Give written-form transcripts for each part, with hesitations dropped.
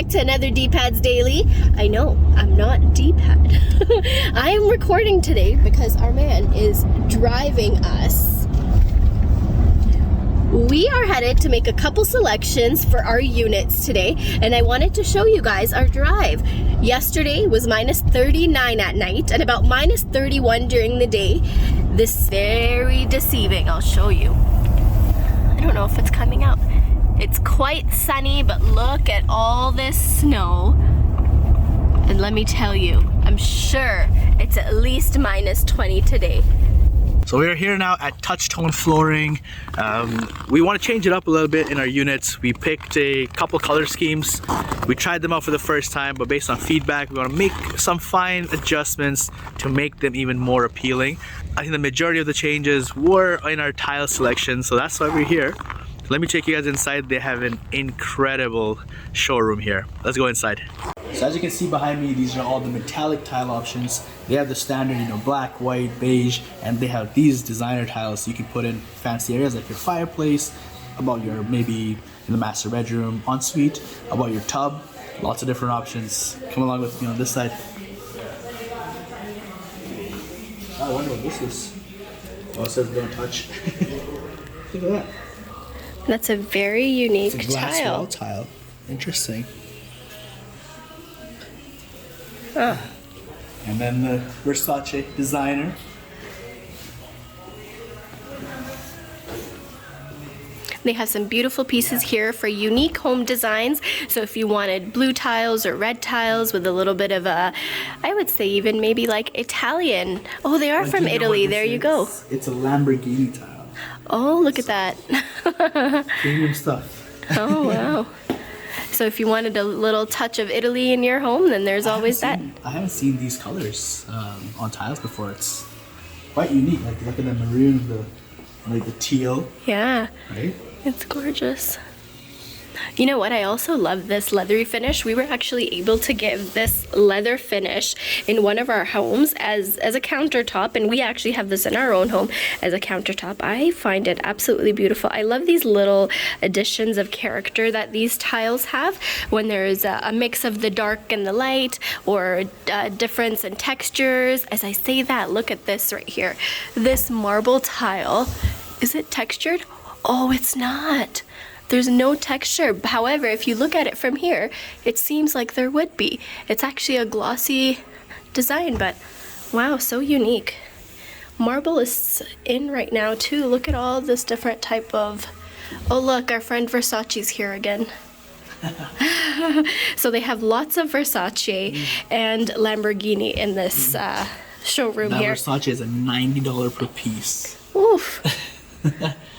back to another DPAD's Daily. I know, I'm not DPAD. I am recording today because our man is driving us. We are headed to make a couple selections for our units today, and I wanted to show you guys our drive. Yesterday was minus 39 at night and about minus 31 during the day. This is very deceiving. I'll show you. I don't know if it's coming out. It's quite sunny, but look at all this snow. And let me tell you, I'm sure it's at least minus 20 today. So we are here now at TouchTone Flooring. We want to change it up a little bit in our units. We picked a couple color schemes. We tried them out for the first time, but based on feedback, we want to make some fine adjustments to make them even more appealing. I think the majority of the changes were in our tile selection, so that's why we're here. Let me take you guys inside. They have an incredible showroom here. Let's go inside. So as you can see behind me, these are all the metallic tile options. They have the standard, black, white, beige, and they have these designer tiles you can put in fancy areas like your fireplace, about your maybe in the master bedroom, ensuite, about your tub. Lots of different options. Come along with me on this side. I wonder what this is. Oh, it says don't touch. Look at that. That's a very unique it's a glass tile. wall tile. Interesting. Oh. And then the Versace designer. They have some beautiful pieces here for unique home designs. So if you wanted blue tiles or red tiles with a little bit of a, I would say even maybe like Italian. Oh, they are from Italy. There you go. It's a Lamborghini tile. Oh, look at that. Premium stuff. Oh, wow. So if you wanted a little touch of Italy in your home, then there's always that. I haven't seen these colors on tiles before. It's quite unique. Like look at the maroon, the teal. Yeah. Right? It's gorgeous. You know what? I also love this leathery finish. We were actually able to give this leather finish in one of our homes as a countertop, and we actually have this in our own home as a countertop. I find it absolutely beautiful. I love these little additions of character that these tiles have when there's a mix of the dark and the light, or a difference in textures. As I say that, look at this right here. This marble tile, is it textured? Oh, it's not. There's no texture. However, if you look at it from here, it seems like there would be. It's actually a glossy design, but wow, so unique. Marble is in right now too. Look at all this different type of, oh look, our friend Versace's here again. So they have lots of Versace and Lamborghini in this showroom that here. Versace is a $90 per piece. Oof.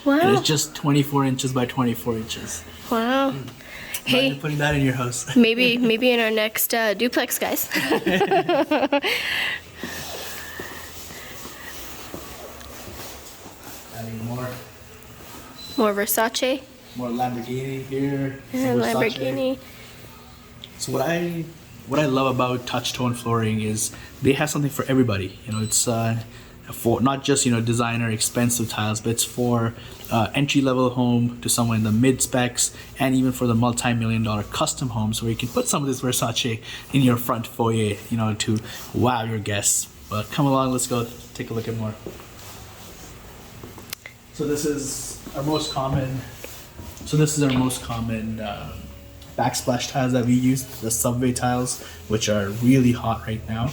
Wow. And it's just 24 inches by 24 inches. Wow. Hey, Imagine putting that in your house. maybe in our next duplex, guys. Adding more Versace. More Lamborghini here. And Lamborghini. So what I love about TouchTone Flooring is they have something for everybody. It's for not just designer expensive tiles, but it's for entry-level home to someone in the mid specs, and even for the multi-million-dollar custom homes where you can put some of this Versace in your front foyer, to wow your guests. But come along, let's go take a look at more. So this is our most common backsplash tiles that we use, the subway tiles, which are really hot right now.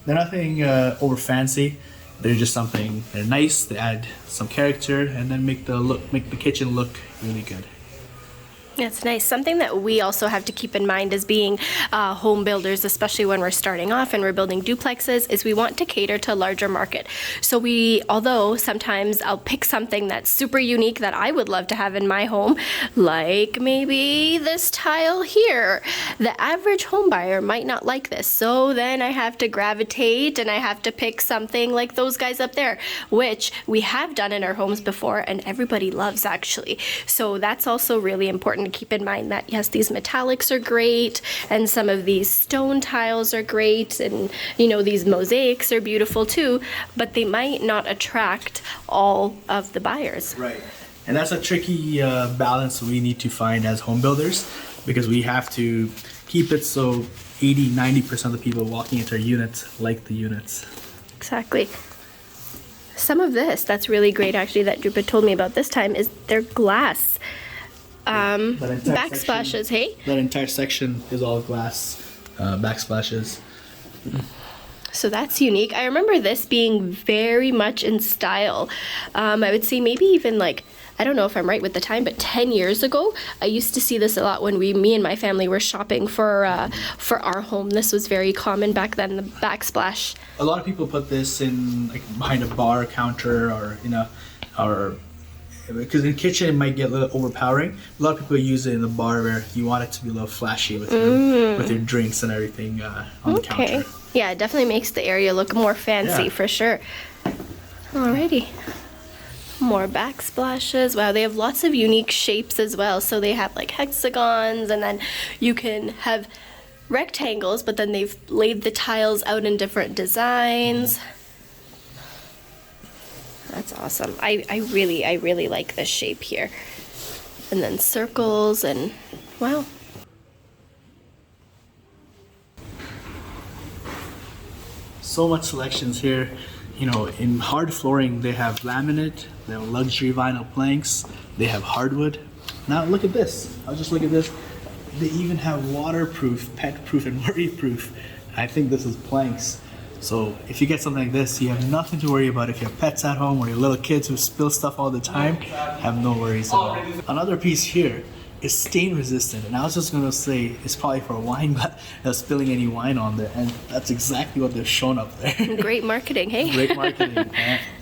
They're nothing over fancy. They're just something. They're nice. They add some character and then make the kitchen look really good. That's nice. Something that we also have to keep in mind as being home builders, especially when we're starting off and we're building duplexes, is we want to cater to a larger market. So although sometimes I'll pick something that's super unique that I would love to have in my home, like maybe this tile here. The average home buyer might not like this. So then I have to gravitate and I have to pick something like those guys up there, which we have done in our homes before and everybody loves actually. So that's also really important to keep in mind, that yes, these metallics are great and some of these stone tiles are great, and these mosaics are beautiful too, but they might not attract all of the buyers. Right. And that's a tricky balance we need to find as home builders, because we have to keep it so 80-90% of the people walking into our units like the units. Exactly. Some of this that's really great actually that Drupa told me about this time is their glass backsplashes. Hey, that entire section is all glass backsplashes. So that's unique. I remember this being very much in style. I would say maybe even like, I don't know if I'm right with the time, but 10 years ago, I used to see this a lot when me and my family were shopping for our home. This was very common back then, the backsplash. A lot of people put this in like behind a bar counter or because in the kitchen it might get a little overpowering. A lot of people use it in the bar where you want it to be a little flashy with your drinks and everything on the counter. Yeah, it definitely makes the area look more fancy for sure. Alrighty. More backsplashes. Wow, they have lots of unique shapes as well. So they have like hexagons, and then you can have rectangles, but then they've laid the tiles out in different designs. That's awesome. I really like this shape here. And then circles and wow. So much selections here. You know, in hard flooring, they have laminate, they have luxury vinyl planks, they have hardwood. Now look at this. I'll just look at this. They even have waterproof, pet-proof, and worry-proof. I think this is planks. So if you get something like this, you have nothing to worry about. If you have pets at home or your little kids who spill stuff all the time, have no worries at all. Another piece here is stain resistant, and I was just gonna say it's probably for wine, but spilling any wine on there, and that's exactly what they've shown up there. Great marketing, hey? Great marketing.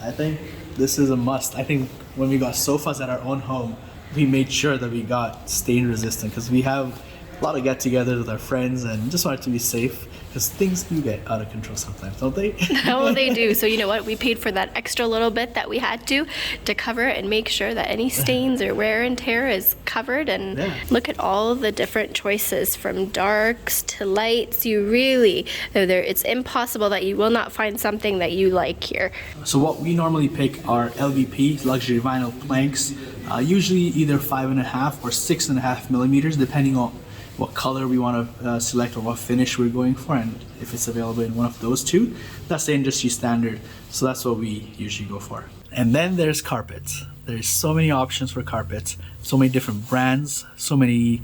I think this is a must. I think when we got sofas at our own home, we made sure that we got stain resistant because we have a lot of get-togethers with our friends and just wanted to be safe. Because things do get out of control sometimes, don't they? Oh, they do. So you know what? We paid for that extra little bit that we had to cover it and make sure that any stains or wear and tear is covered. And look at all the different choices from darks to lights. You really, it's impossible that you will not find something that you like here. So what we normally pick are LVP, luxury vinyl planks, usually either 5.5 or 6.5 millimeters, depending on what color we want to select or what finish we're going for, and if it's available in one of those two. That's the industry standard, so that's what we usually go for. And then there's carpets. There's so many options for carpets, so many different brands, so many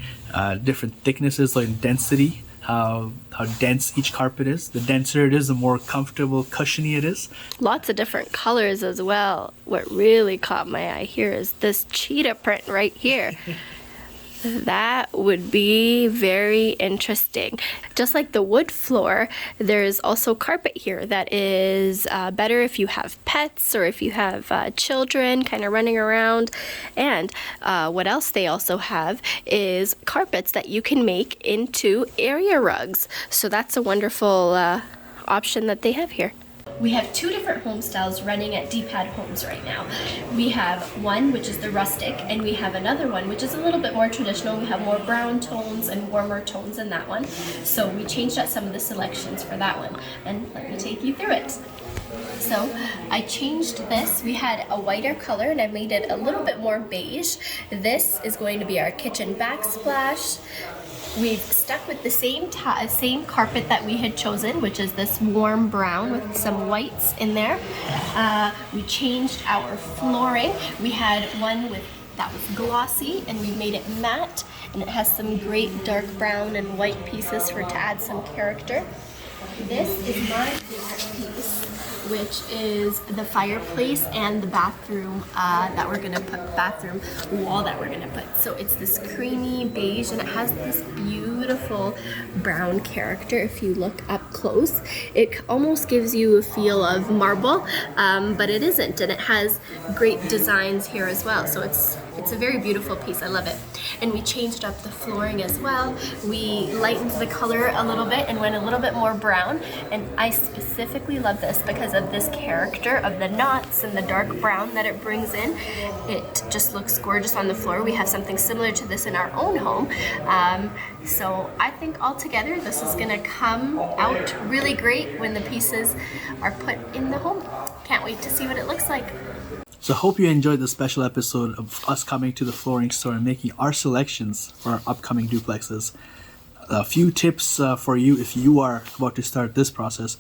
different thicknesses, like density, how dense each carpet is. The denser it is, the more comfortable, cushiony it is. Lots of different colors as well. What really caught my eye here is this cheetah print right here. That would be very interesting. Just like the wood floor, there's also carpet here that is better if you have pets or if you have children kind of running around. And what else they also have is carpets that you can make into area rugs. So that's a wonderful option that they have here. We have two different home styles running at DPAD Homes right now. We have one which is the rustic, and we have another one which is a little bit more traditional. We have more brown tones and warmer tones in that one. So we changed out some of the selections for that one, and let me take you through it. So I changed this. We had a whiter color and I made it a little bit more beige. This is going to be our kitchen backsplash. We've stuck with the same carpet that we had chosen, which is this warm brown with some whites in there. We changed our flooring. We had one that was glossy, and we made it matte, and it has some great dark brown and white pieces to add some character. This is my favorite piece, which is the fireplace and the bathroom bathroom wall that we're gonna put. So it's this creamy beige, and it has this beautiful brown character. If you look up close, it almost gives you a feel of marble, but it isn't, and it has great designs here as well. So it's a very beautiful piece. I love it. And we changed up the flooring as well. We lightened the color a little bit and went a little bit more brown. And I specifically love this because of this character of the knots and the dark brown that it brings in. It just looks gorgeous on the floor. We have something similar to this in our own home. So I think altogether this is gonna come out really great when the pieces are put in the home. Can't wait to see what it looks like. So I hope you enjoyed the special episode of us coming to the flooring store and making our selections for our upcoming duplexes. A few tips for you if you are about to start this process.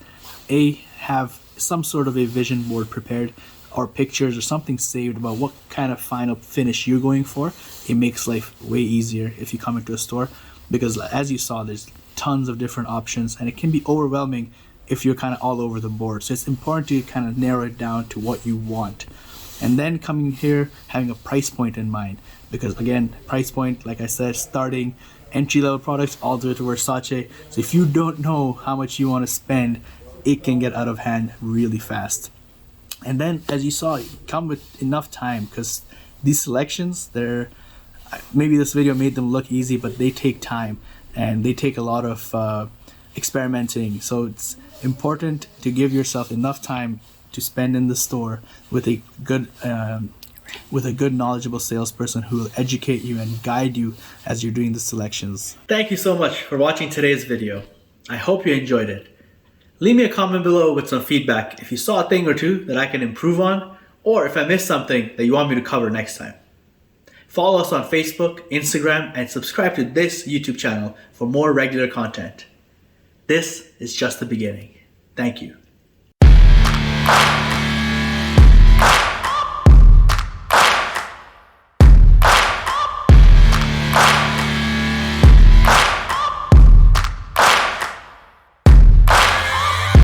Have some sort of a vision board prepared, or pictures or something saved about what kind of final finish you're going for. It makes life way easier if you come into a store, because as you saw, there's tons of different options and it can be overwhelming if you're kind of all over the board. So it's important to kind of narrow it down to what you want. And then coming here, having a price point in mind, because again, price point, like I said, starting entry-level products all the way to Versace. So if you don't know how much you want to spend, it can get out of hand really fast. And then, as you saw, come with enough time, because these selections, maybe this video made them look easy, but they take time and they take a lot of experimenting. So it's important to give yourself enough time to spend in the store with a good knowledgeable salesperson who will educate you and guide you as you're doing the selections. Thank you so much for watching today's video. I hope you enjoyed it. Leave me a comment below with some feedback if you saw a thing or two that I can improve on, or if I missed something that you want me to cover next time. Follow us on Facebook, Instagram, and subscribe to this YouTube channel for more regular content. This is just the beginning. Thank you.